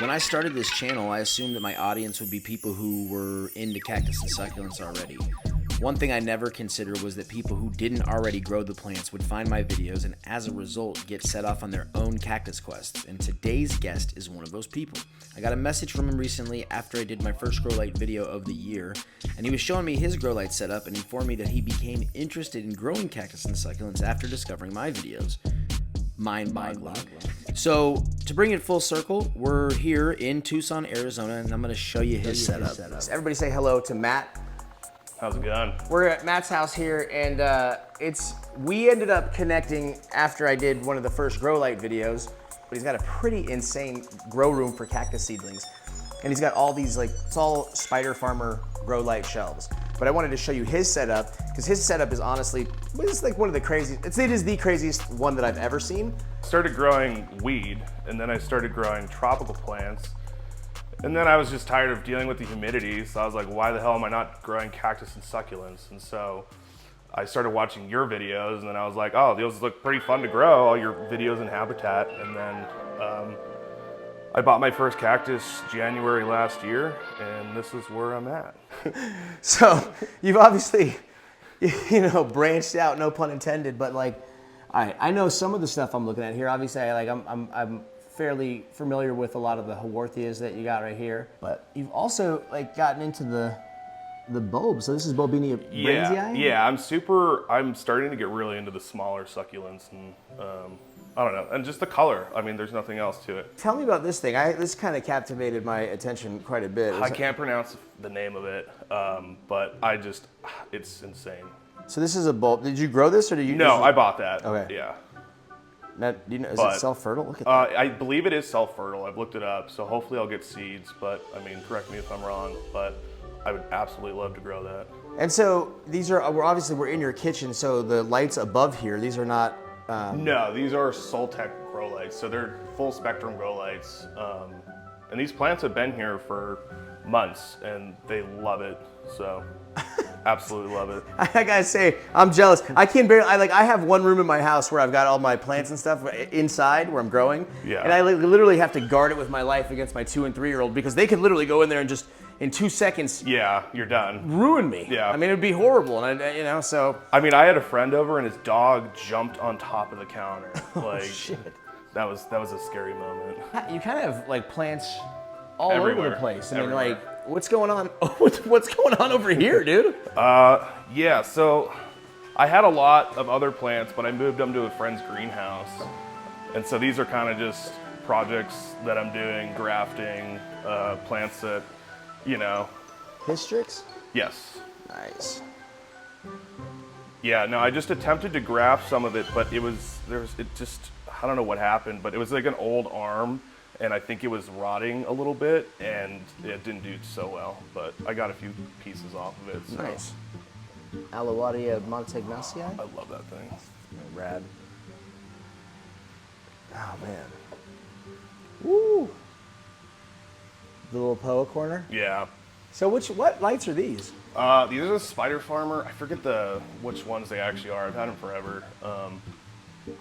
When I started this channel, I assumed that my audience would be people who were into cactus and succulents already. One thing I never considered was that people who didn't already grow the plants would find my videos and as a result get set off on their own cactus quests, and today's guest is one of those people. I got a message from him recently after I did my first grow light video of the year, and he was showing me his grow light setup and informed me that he became interested in growing cactus and succulents after discovering my videos. Mind-boggling. So to bring it full circle, we're here in Tucson, Arizona, and I'm going to show you his setup. Everybody say hello to Matt. How's it going? We're at Matt's house here, and we ended up connecting after I did one of the first grow light videos, but he's got a pretty insane grow room for cactus seedlings. And he's got all these, like, it's all Spider Farmer grow light shelves. But I wanted to show you his setup, because his setup is honestly, it's like one of the craziest, it is the craziest one that I've ever seen. Started growing weed, and then I started growing tropical plants. And then I was just tired of dealing with the humidity, so I was like, why the hell am I not growing cactus and succulents? And so I started watching your videos, and then I was like, oh, those look pretty fun to grow, all your videos in habitat. And then I bought my first cactus January last year, and this is where I'm at. So you've obviously, branched out, no pun intended, but like, I know some of the stuff I'm looking at here. Obviously, I'm fairly familiar with a lot of the Haworthias that you got right here, but you've also like gotten into the bulbs. So this is Bulbinia Brainsii? Yeah, I'm starting to get really into the smaller succulents, and I don't know, and just the color. I mean, there's nothing else to it. Tell me about this thing. This kind of captivated my attention quite a bit. I can't pronounce the name of it, but it's insane. So this is a bulb. Did you grow this, or did you? No, I bought that. Okay. Yeah. Now, is it self-fertile? Look at that. I believe it is self-fertile. I've looked it up, so hopefully I'll get seeds, but I mean, correct me if I'm wrong, but I would absolutely love to grow that. And so we're in your kitchen, so the lights above here, these are not... No, these are Soltech grow lights, so they're full spectrum grow lights. And these plants have been here for months, and they love it, so absolutely love it. I gotta say, I'm jealous. I have one room in my house where I've got all my plants and stuff inside where I'm growing, yeah. And I literally have to guard it with my life against my 2- and 3-year-old because they could literally go in there and just, in 2 seconds, yeah, you're done. Ruin me. Yeah. I mean, it'd be horrible, and so. I mean, I had a friend over and his dog jumped on top of the counter. Oh, shit. That was a scary moment. You kind of have like plants all Everywhere. over the place. I mean, Everywhere. like, what's going on? What's going on over here, dude? Yeah, so I had a lot of other plants, but I moved them to a friend's greenhouse. And so these are kind of just projects that I'm doing, grafting, plants that, Hystrix? Yes. Nice. Yeah, no, I just attempted to graft some of it, but I don't know what happened, but it was like an old arm, and I think it was rotting a little bit, and it didn't do so well, but I got a few pieces off of it. So. Nice. Alawatia Montagnacii? I love that thing. Rad. Oh, man. Woo! The little Poa corner? Yeah. So what lights are these? These are the Spider Farmer. I forget which ones they actually are. I've had them forever.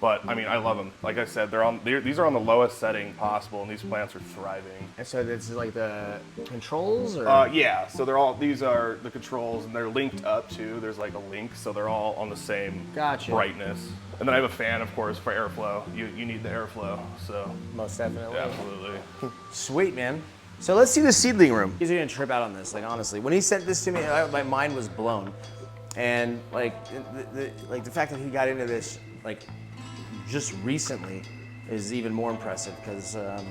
But I mean, I love them. Like I said, these are on the lowest setting possible, and these plants are thriving. And so this is like the controls, or? Yeah. So these are the controls, and they're linked up too. There's like a link, so they're all on the same brightness. And then I have a fan, of course, for airflow. You need the airflow, so. Most definitely. Absolutely. Sweet, man. So let's see the seedling room. He's gonna trip out on this, like, honestly. When he sent this to me, my mind was blown. And like the fact that he got into this like just recently is even more impressive, because I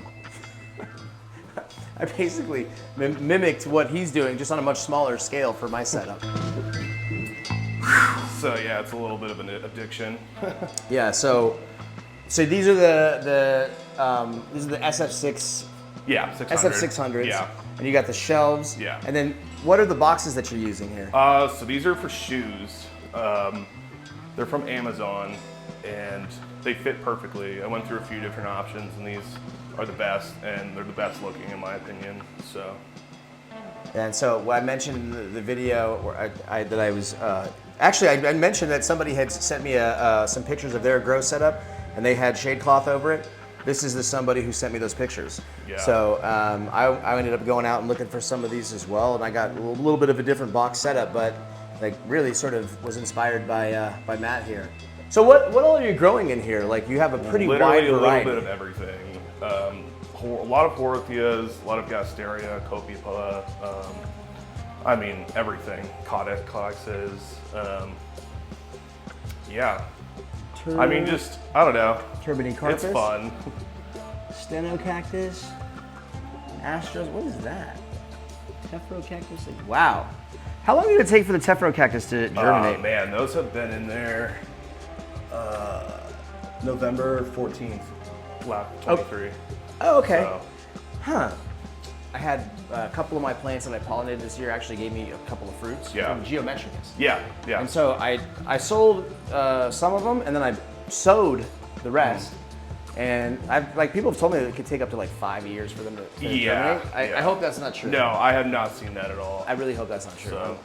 basically mimicked what he's doing, just on a much smaller scale for my setup. So yeah, it's a little bit of an addiction. Yeah. So these are the SF6. Yeah, 600. SF600s. Yeah. And you got the shelves. Yeah. And then what are the boxes that you're using here? So these are for shoes. They're from Amazon, and they fit perfectly. I went through a few different options, and these are the best, and they're the best looking in my opinion. So. And so what I mentioned in the video where I mentioned that somebody had sent me some pictures of their grow setup, and they had shade cloth over it. this is the somebody who sent me those pictures. Yeah. So I ended up going out and looking for some of these as well, and I got a little bit of a different box setup, but like really sort of was inspired by Matt here. So what all are you growing in here? Like you have a pretty wide variety. A little bit of everything. A lot of Horotheas, a lot of Gasteria, Copiapoa. I mean everything. Codexes. Yeah. I mean, just, I don't know. Turbinacarpus. It's fun. Stenocactus. Astros. What is that? Tephro-cactus. Wow. How long did it take for the Tephro-cactus to germinate? Oh, man, those have been in there November 14th, 23. Oh, okay. So. Huh. I had a couple of my plants that I pollinated this year actually gave me a couple of fruits from Geometricus. Yeah, yeah. And so I sold some of them, and then I sowed the rest. And people have told me that it could take up to like 5 years for them to germinate. I hope that's not true. No, I have not seen that at all. I really hope that's not true. So.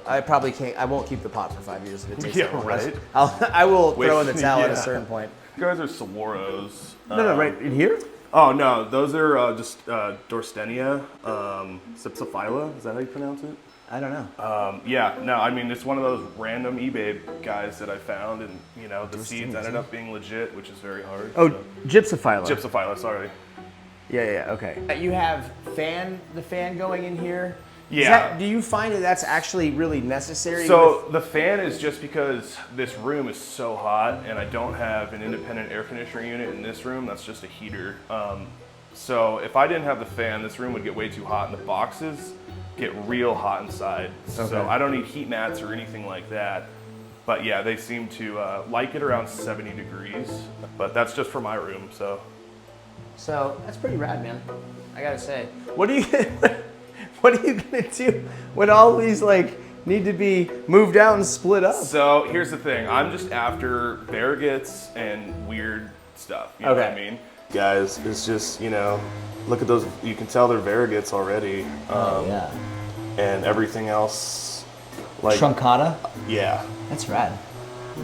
I probably can't. I won't keep the pot for 5 years if it takes that long. Right. I will throw in the towel at a certain point. You guys are saguaros. No, right in here. Oh no, those are just Dorstenia, Cypsophylla. Is that how you pronounce it? I don't know. Yeah, no, I mean it's one of those random eBay guys that I found, and you know the seeds ended up being legit, which is very hard. Oh, so. Gypsophylla. Gypsophylla, sorry. Yeah, okay. You have the fan going in here. Yeah. Do you find that that's actually really necessary? So the fan is just because this room is so hot, and I don't have an independent air conditioner unit in this room. That's just a heater. So if I didn't have the fan, this room would get way too hot, and the boxes get real hot inside. Okay. So I don't need heat mats or anything like that. But yeah, they seem to like it around 70 degrees. But that's just for my room. So that's pretty rad, man. I gotta say. What are you gonna do when all these need to be moved out and split up? So here's the thing. I'm just after variegates and weird stuff. You know what I mean? Guys, it's just, look at those. You can tell they're variegates already. Yeah. And everything else, Truncata? Yeah. That's rad.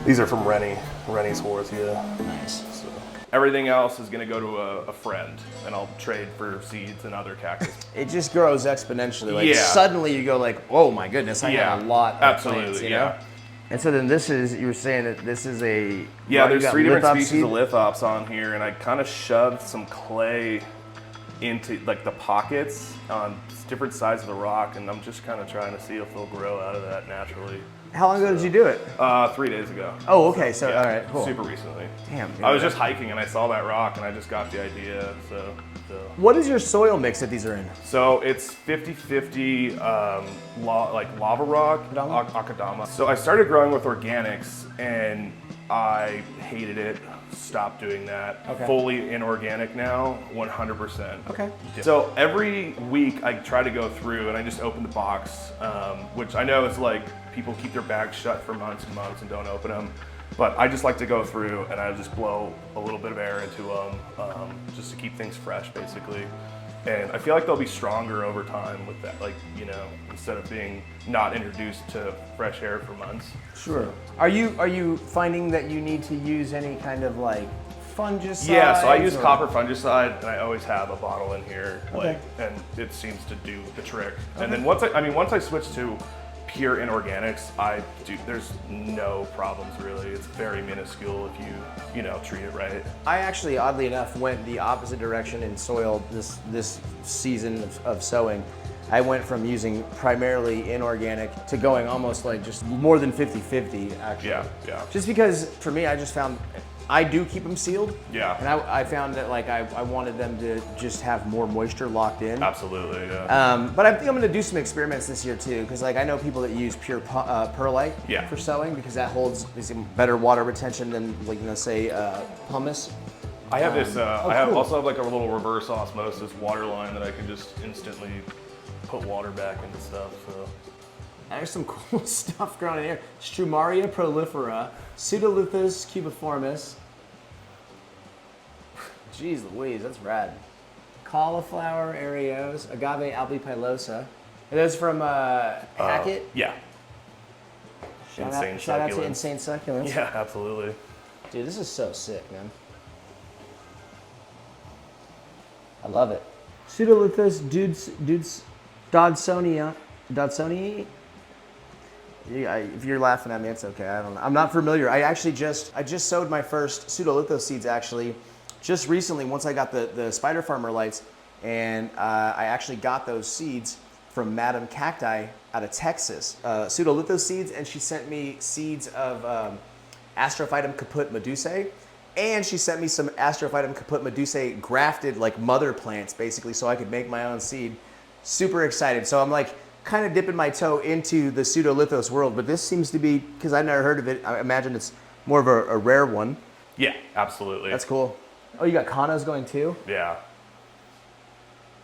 These are from Rennie's Horothea. Nice. So. Everything else is going to go to a friend, and I'll trade for seeds and other cactus. It just grows exponentially. Suddenly you go oh my goodness, I have a lot of plants, you know? And so then you were saying that this is a... Yeah, there's 3 different species of lithops on here, and I kind of shoved some clay into the pockets on different sides of the rock, and I'm just kind of trying to see if they'll grow out of that naturally. How long ago did you do it? 3 days ago. Oh, okay. So, all right, cool. Super recently. Damn. I was just hiking and I saw that rock and I just got the idea. So. What is your soil mix that these are in? So it's 50-50 lava rock, Akadama. So I started growing with organics and I hated it. Stopped doing that. Okay. Fully inorganic now, 100%. Okay. So every week I try to go through and I just open the box, which I know is people keep their bags shut for months and months and don't open them. But I just like to go through and I just blow a little bit of air into them just to keep things fresh, basically. And I feel like they'll be stronger over time with that, instead of being not introduced to fresh air for months. Sure. So. Are you finding that you need to use any kind of fungicide? Yeah, so I use copper fungicide, and I always have a bottle in here, okay. And it seems to do the trick. Okay. And then once I switch to pure inorganics, there's no problems really. It's very minuscule if you treat it right. I actually, oddly enough, went the opposite direction in soil this season of sowing. I went from using primarily inorganic to going almost just more than 50-50 actually. Yeah. Just because for me, I just found I do keep them sealed. Yeah. And I found that I wanted them to just have more moisture locked in. Absolutely, yeah. But I think I'm going to do some experiments this year too, because I know people that use pure perlite for sowing because that holds better water retention than say pumice. I have this. I also have a little reverse osmosis water line that I can just instantly put water back into stuff. So. There's some cool stuff growing in here. Strumaria prolifera, Pseudoleuthis cubiformis. Jeez Louise, that's rad. Cauliflower areos, Agave albipilosa. Are those from Hackett? Yeah. Shout out to Insane Succulents. Yeah, absolutely. Dude, this is so sick, man. I love it. Pseudolithos Dodsonii. Yeah, if you're laughing at me, it's okay. I don't know. I'm not familiar. I just sowed my first pseudolithos seeds actually just recently once I got the Spider Farmer lights, and I actually got those seeds from Madam Cacti out of Texas. Pseudolithos seeds, and she sent me seeds of Astrophytum caput medusae, and she sent me some Astrophytum caput medusae grafted like mother plants basically so I could make my own seed. Super excited. So I'm like kind of dipping my toe into the pseudolithos world, but this seems to be, because I've never heard of it, I imagine it's more of a rare one. Yeah, absolutely. That's cool. Oh, you got Kanos going too? Yeah.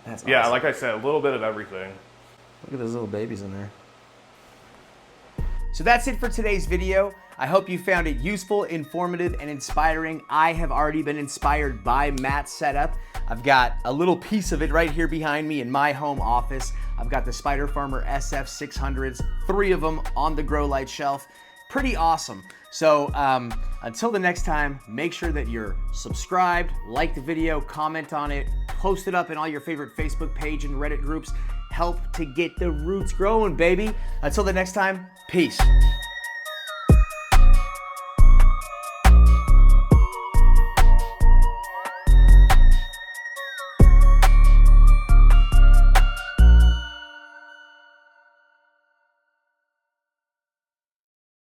That's awesome. Yeah, like I said, a little bit of everything. Look at those little babies in there. So that's it for today's video. I hope you found it useful, informative, and inspiring. I have already been inspired by Matt's setup. I've got a little piece of it right here behind me in my home office. I've got the Spider Farmer SF600s, 3 of them on the grow light shelf. Pretty awesome. So until the next time, make sure that you're subscribed, like the video, comment on it, post it up in all your favorite Facebook page and Reddit groups. Help to get the roots growing, baby. Until the next time, peace.